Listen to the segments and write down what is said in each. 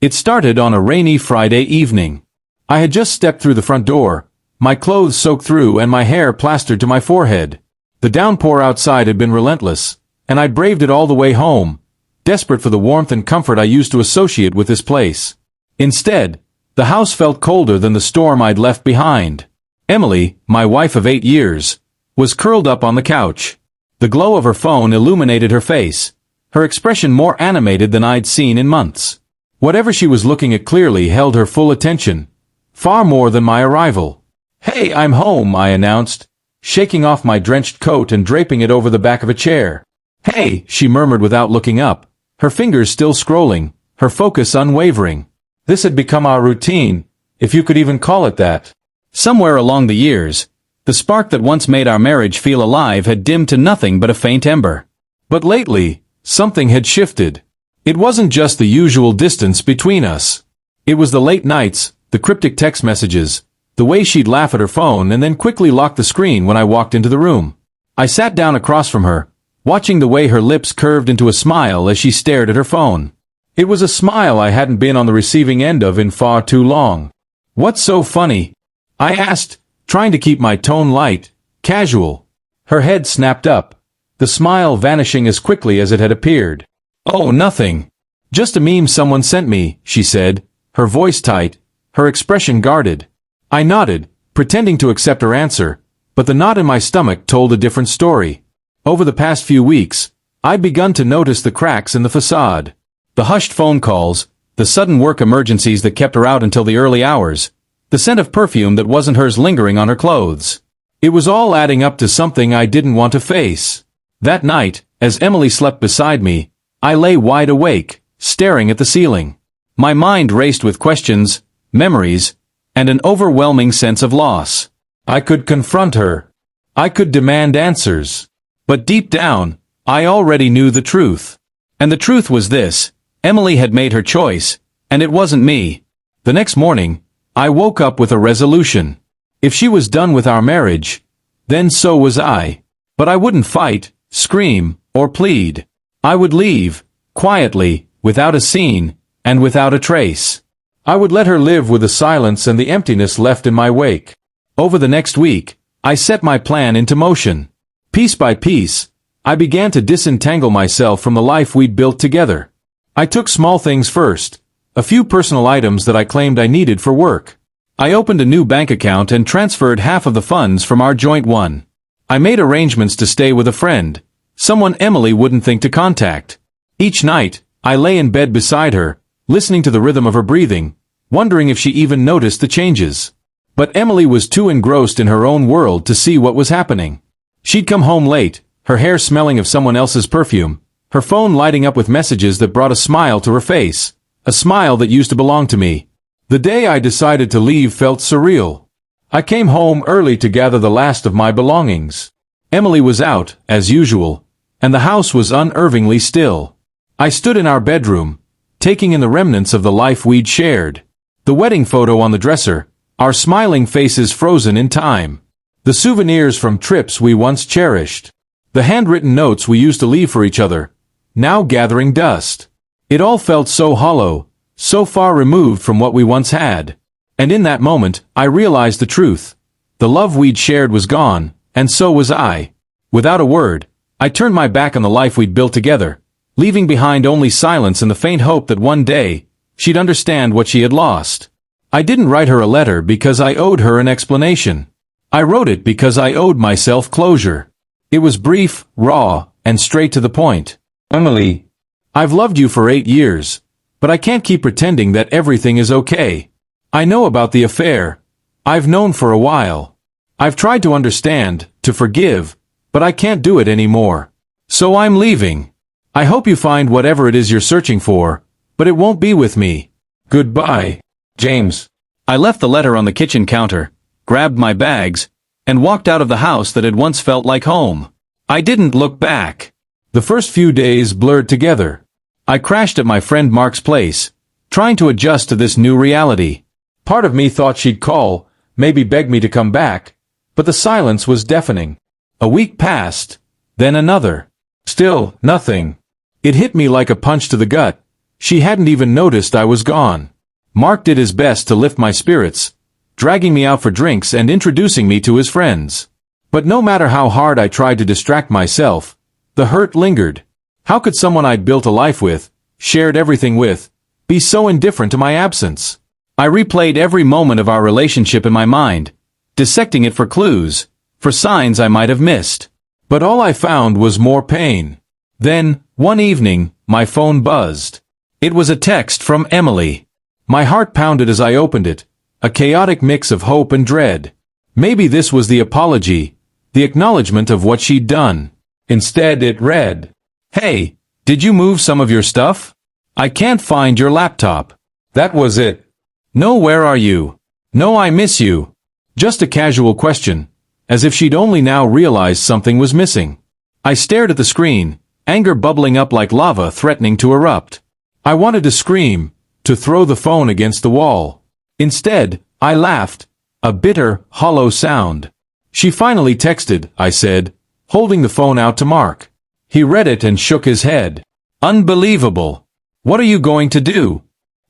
It started on a rainy Friday evening. I had just stepped through the front door, my clothes soaked through and my hair plastered to my forehead. The downpour outside had been relentless, and I'd braved it all the way home, desperate for the warmth and comfort I used to associate with this place. Instead, the house felt colder than the storm I'd left behind. Emily, my wife of 8 years, was curled up on the couch. The glow of her phone illuminated her face, her expression more animated than I'd seen in months. Whatever she was looking at clearly held her full attention, far more than my arrival. "Hey, I'm home," I announced, shaking off my drenched coat and draping it over the back of a chair. "Hey," she murmured without looking up, her fingers still scrolling, her focus unwavering. This had become our routine, if you could even call it that. Somewhere along the years, the spark that once made our marriage feel alive had dimmed to nothing but a faint ember. But lately, something had shifted. It wasn't just the usual distance between us. It was the late nights, the cryptic text messages, the way she'd laugh at her phone and then quickly lock the screen when I walked into the room. I sat down across from her, watching the way her lips curved into a smile as she stared at her phone. It was a smile I hadn't been on the receiving end of in far too long. "What's so funny?" I asked, trying to keep my tone light, casual. Her head snapped up, the smile vanishing as quickly as it had appeared. "Oh, nothing. Just a meme someone sent me," she said, her voice tight, her expression guarded. I nodded, pretending to accept her answer, but the knot in my stomach told a different story. Over the past few weeks, I'd begun to notice the cracks in the facade. The hushed phone calls, the sudden work emergencies that kept her out until the early hours, the scent of perfume that wasn't hers lingering on her clothes. It was all adding up to something I didn't want to face. That night, as Emily slept beside me, I lay wide awake, staring at the ceiling. My mind raced with questions, memories, and an overwhelming sense of loss. I could confront her. I could demand answers. But deep down, I already knew the truth. And the truth was this: Emily had made her choice, and it wasn't me. The next morning, I woke up with a resolution. If she was done with our marriage, then so was I. But I wouldn't fight, scream, or plead. I would leave, quietly, without a scene, and without a trace. I would let her live with the silence and the emptiness left in my wake. Over the next week, I set my plan into motion. Piece by piece, I began to disentangle myself from the life we'd built together. I took small things first, a few personal items that I claimed I needed for work. I opened a new bank account and transferred half of the funds from our joint one. I made arrangements to stay with a friend, someone Emily wouldn't think to contact. Each night, I lay in bed beside her, listening to the rhythm of her breathing, wondering if she even noticed the changes. But Emily was too engrossed in her own world to see what was happening. She'd come home late, her hair smelling of someone else's perfume, her phone lighting up with messages that brought a smile to her face, a smile that used to belong to me. The day I decided to leave felt surreal. I came home early to gather the last of my belongings. Emily was out, as usual, and the house was unervingly still. I stood in our bedroom, taking in the remnants of the life we'd shared. The wedding photo on the dresser, our smiling faces frozen in time. The souvenirs from trips we once cherished. The handwritten notes we used to leave for each other, now gathering dust. It all felt so hollow, so far removed from what we once had. And in that moment, I realized the truth. The love we'd shared was gone, and so was I. Without a word, I turned my back on the life we'd built together, leaving behind only silence and the faint hope that one day, she'd understand what she had lost. I didn't write her a letter because I owed her an explanation. I wrote it because I owed myself closure. It was brief, raw, and straight to the point. "Emily, I've loved you for 8 years, but I can't keep pretending that everything is okay. I know about the affair. I've known for a while. I've tried to understand, to forgive, but I can't do it anymore. So I'm leaving. I hope you find whatever it is you're searching for, but it won't be with me. Goodbye, James." I left the letter on the kitchen counter, grabbed my bags, and walked out of the house that had once felt like home. I didn't look back. The first few days blurred together. I crashed at my friend Mark's place, trying to adjust to this new reality. Part of me thought she'd call, maybe beg me to come back, but the silence was deafening. A week passed, then another. Still, nothing. It hit me like a punch to the gut, She hadn't even noticed I was gone. Mark did his best to lift my spirits, dragging me out for drinks and introducing me to his friends. But no matter how hard I tried to distract myself, the hurt lingered. How could someone I'd built a life with, shared everything with, be so indifferent to my absence? I replayed every moment of our relationship in my mind, dissecting it for clues, for signs I might have missed. But all I found was more pain. Then, one evening, my phone buzzed. It was a text from Emily. My heart pounded as I opened it, a chaotic mix of hope and dread. Maybe this was the apology, the acknowledgement of what she'd done. Instead, it read, "Hey, did you move some of your stuff? I can't find your laptop." That was it. No, where are you? No, I miss you. Just a casual question, as if she'd only now realized something was missing. I stared at the screen, anger bubbling up like lava threatening to erupt. I wanted to scream, to throw the phone against the wall. Instead, I laughed, a bitter, hollow sound. "She finally texted," I said, holding the phone out to Mark. He read it and shook his head. "Unbelievable. What are you going to do?"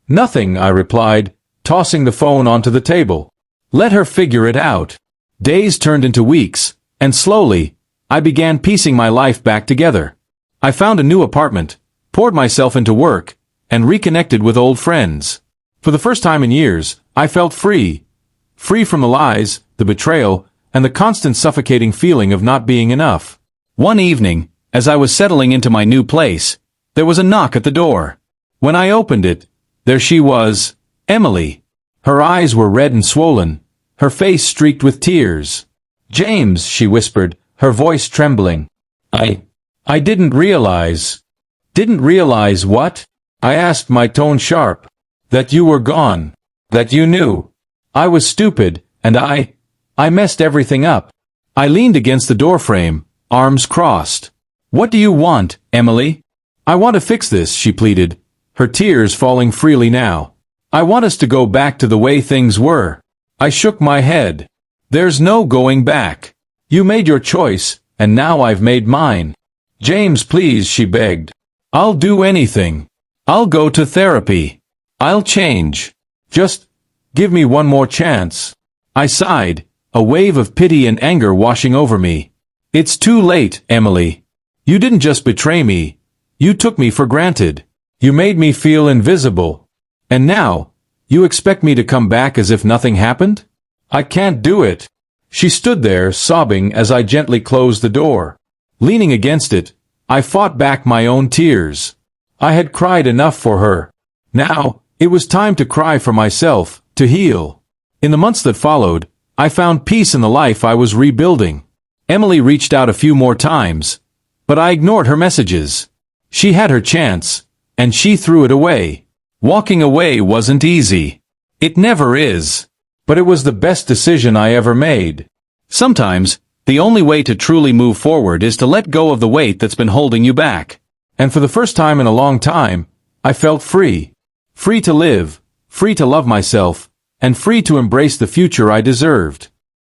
"Nothing," I replied, tossing the phone onto the table. "Let her figure it out." Days turned into weeks, and slowly, I began piecing my life back together. I found a new apartment, poured myself into work, and reconnected with old friends. For the first time in years, I felt free. Free from the lies, the betrayal, and the constant suffocating feeling of not being enough. One evening, as I was settling into my new place, there was a knock at the door. When I opened it, there she was, Emily. Her eyes were red and swollen, her face streaked with tears. "James," she whispered, her voice trembling. I didn't realize." "Didn't realize what?" I asked, my tone sharp. "That you were gone. That you knew. I was stupid, and I messed everything up." I leaned against the doorframe, arms crossed. "What do you want, Emily?" "I want to fix this," she pleaded, her tears falling freely now. "I want us to go back to the way things were." I shook my head. "There's no going back. You made your choice, and now I've made mine." "James, please," she begged. "I'll do anything. I'll go to therapy. I'll change. Just give me one more chance." I sighed, a wave of pity and anger washing over me. "It's too late, Emily. You didn't just betray me. You took me for granted. You made me feel invisible. And now, you expect me to come back as if nothing happened? I can't do it." She stood there, sobbing as I gently closed the door. Leaning against it, I fought back my own tears. I had cried enough for her. Now, it was time to cry for myself, to heal. In the months that followed, I found peace in the life I was rebuilding. Emily reached out a few more times, but I ignored her messages. She had her chance, and she threw it away. Walking away wasn't easy. It never is. But it was the best decision I ever made. Sometimes, the only way to truly move forward is to let go of the weight that's been holding you back. And for the first time in a long time, I felt free. Free to live, free to love myself, and free to embrace the future I deserved.